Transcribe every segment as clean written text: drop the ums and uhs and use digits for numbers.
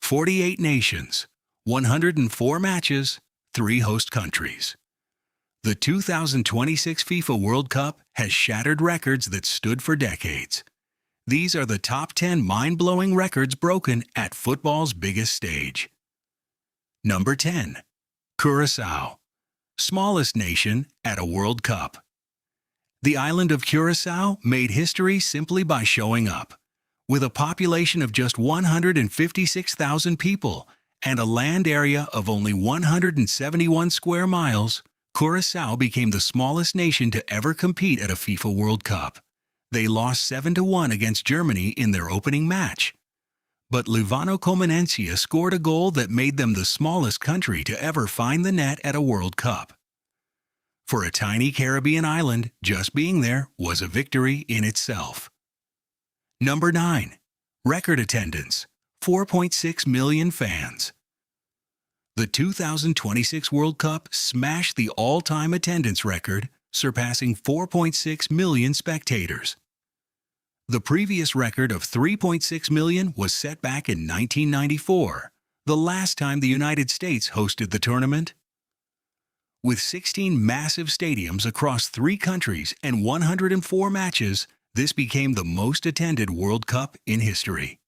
48 nations, 104 matches, 3 host countries. The 2026 FIFA World Cup has shattered records that stood for decades. These are the top 10 mind-blowing records broken at football's biggest stage. Number 10. Curaçao, smallest nation at a World Cup. The island of Curaçao made history simply by showing up. With a population of just 156,000 people and a land area of only 171 square miles, Curaçao became the smallest nation to ever compete at a FIFA World Cup. They lost 7-1 against Germany in their opening match. But Livano Comenencia scored a goal that made them the smallest country to ever find the net at a World Cup. For a tiny Caribbean island, just being there was a victory in itself. Number 9. Record attendance, 4.6 million fans. The 2026 World Cup smashed the all-time attendance record, surpassing 4.6 million spectators. The previous record of 3.6 million was set back in 1994, the last time the United States hosted the tournament. With 16 massive stadiums across 3 countries and 104 matches, this became the most attended World Cup in history.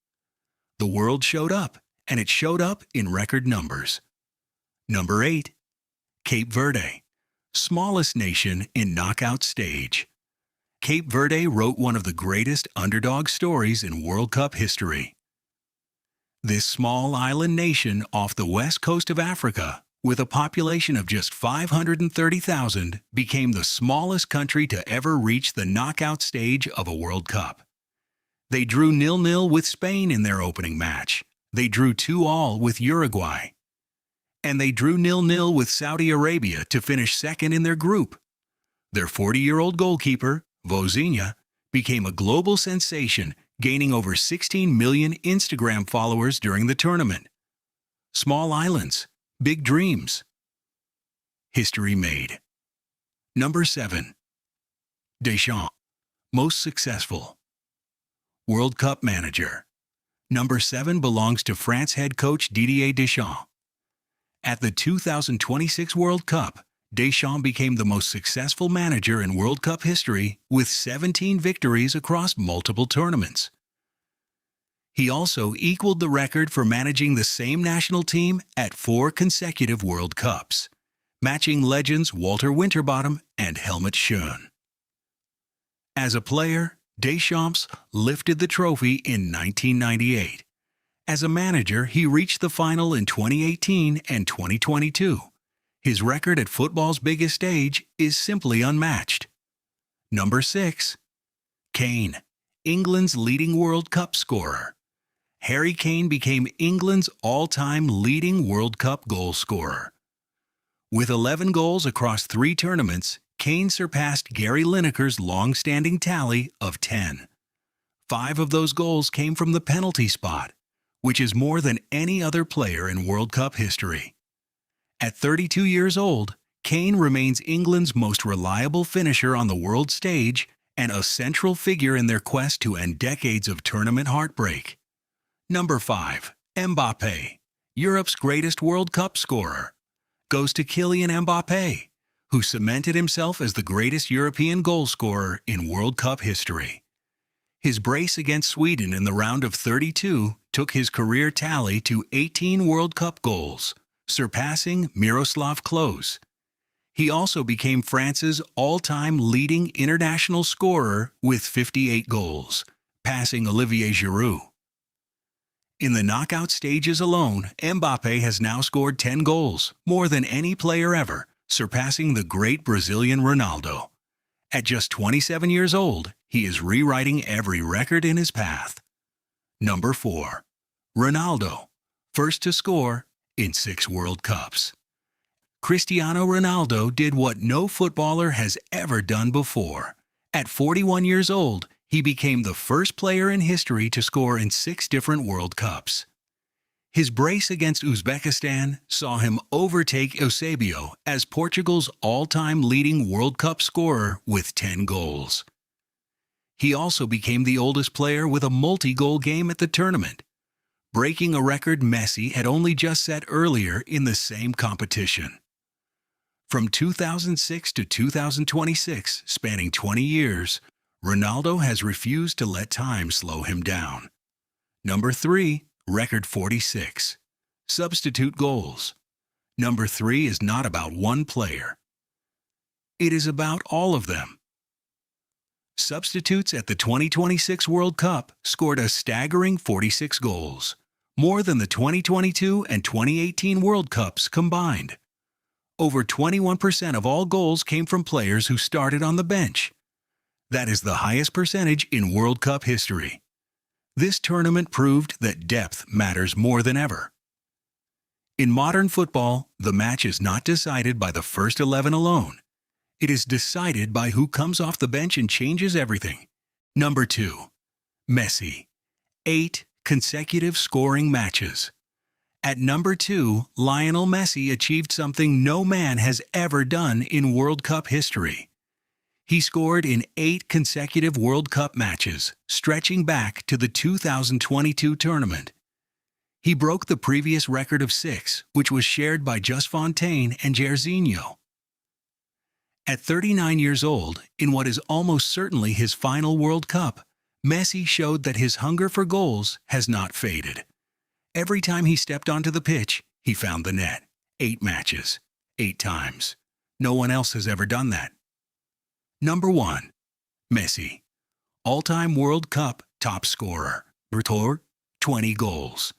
The world showed up, and it showed up in record numbers. Number 8. Cape Verde, smallest nation in knockout stage. Cape Verde wrote one of the greatest underdog stories in World Cup history. This small island nation off the west coast of Africa, with a population of just 530,000, became the smallest country to ever reach the knockout stage of a World Cup. They drew 0-0 with Spain in their opening match. They drew 2-2 with Uruguay. And they drew 0-0 with Saudi Arabia to finish second in their group. Their 40-year-old goalkeeper, Vozinha, became a global sensation, gaining over 16 million Instagram followers during the tournament. Small islands, big dreams. History made. Number 7. Deschamps, most successful. World Cup manager. Number 7 belongs to France head coach Didier Deschamps. At the 2026 World Cup, Deschamps became the most successful manager in World Cup history with 17 victories across multiple tournaments. He also equaled the record for managing the same national team at 4 consecutive World Cups, matching legends Walter Winterbottom and Helmut Schön. As a player, Deschamps lifted the trophy in 1998. As a manager, he reached the final in 2018 and 2022. His record at football's biggest stage is simply unmatched. Number 6. Kane, England's leading World Cup scorer. Harry Kane became England's all-time leading World Cup goal scorer. With 11 goals across 3 tournaments, Kane surpassed Gary Lineker's long-standing tally of 10. 5 of those goals came from the penalty spot, which is more than any other player in World Cup history. At 32 years old, Kane remains England's most reliable finisher on the world stage and a central figure in their quest to end decades of tournament heartbreak. Number 5. Mbappé, Europe's greatest World Cup scorer, goes to Kylian Mbappé, who cemented himself as the greatest European goal scorer in World Cup history. His brace against Sweden in the round of 32 took his career tally to 18 World Cup goals, surpassing Miroslav Klose. He also became France's all-time leading international scorer with 58 goals, passing Olivier Giroud. In the knockout stages alone, Mbappé has now scored 10 goals, more than any player ever, surpassing the great Brazilian Ronaldo. At just 27 years old, he is rewriting every record in his path. Number 4. Ronaldo, first to score in 6 World Cups. Cristiano Ronaldo did what no footballer has ever done before. At 41 years old, he became the first player in history to score in 6 different World Cups. His brace against Uzbekistan saw him overtake Eusebio as Portugal's all-time leading World Cup scorer with 10 goals. He also became the oldest player with a multi-goal game at the tournament. breaking a record Messi had only just set earlier in the same competition. From 2006 to 2026, spanning 20 years, Ronaldo has refused to let time slow him down. Number 3, record 46. Substitute goals. Number 3 is not about one player. It is about all of them. Substitutes at the 2026 World Cup scored a staggering 46 goals, more than the 2022 and 2018 World Cups combined. Over 21% of all goals came from players who started on the bench. That is the highest percentage in World Cup history. This tournament proved that depth matters more than ever. In modern football, the match is not decided by the first 11 alone. It is decided by who comes off the bench and changes everything. Number 2. Messi. 8 consecutive scoring matches. At number 2, Lionel Messi achieved something no man has ever done in World Cup history. He scored in 8 consecutive World Cup matches, stretching back to the 2022 tournament. He broke the previous record of 6, which was shared by Just Fontaine and Jairzinho. At 39 years old, in what is almost certainly his final World Cup, Messi showed that his hunger for goals has not faded. Every time he stepped onto the pitch, he found the net. 8 matches, 8 times. No one else has ever done that. Number 1. Messi. All-time World Cup top scorer. Record, 20 goals.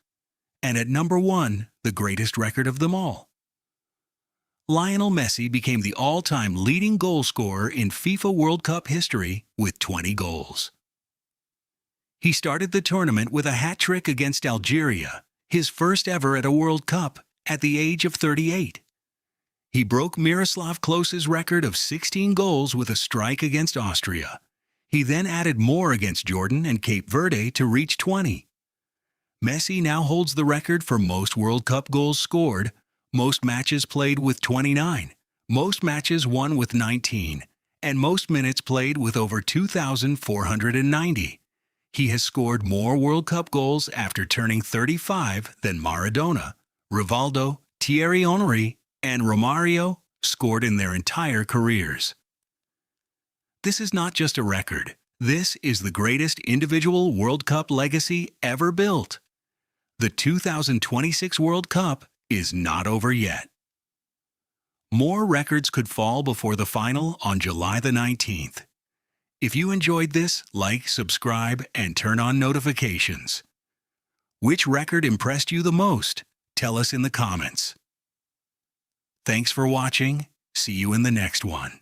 And at number 1, the greatest record of them all. Lionel Messi became the all-time leading goal scorer in FIFA World Cup history with 20 goals. He started the tournament with a hat-trick against Algeria, his first ever at a World Cup, at the age of 38. He broke Miroslav Klose's record of 16 goals with a strike against Austria. He then added more against Jordan and Cape Verde to reach 20. Messi now holds the record for most World Cup goals scored, most matches played with 29, most matches won with 19, and most minutes played with over 2,490. He has scored more World Cup goals after turning 35 than Maradona, Rivaldo, Thierry Henry, and Romario scored in their entire careers. This is not just a record. This is the greatest individual World Cup legacy ever built. The 2026 World Cup is not over yet. More records could fall before the final on July the 19th. If you enjoyed this, like, subscribe, and turn on notifications. Which record impressed you the most? Tell us in the comments. Thanks for watching. See you in the next one.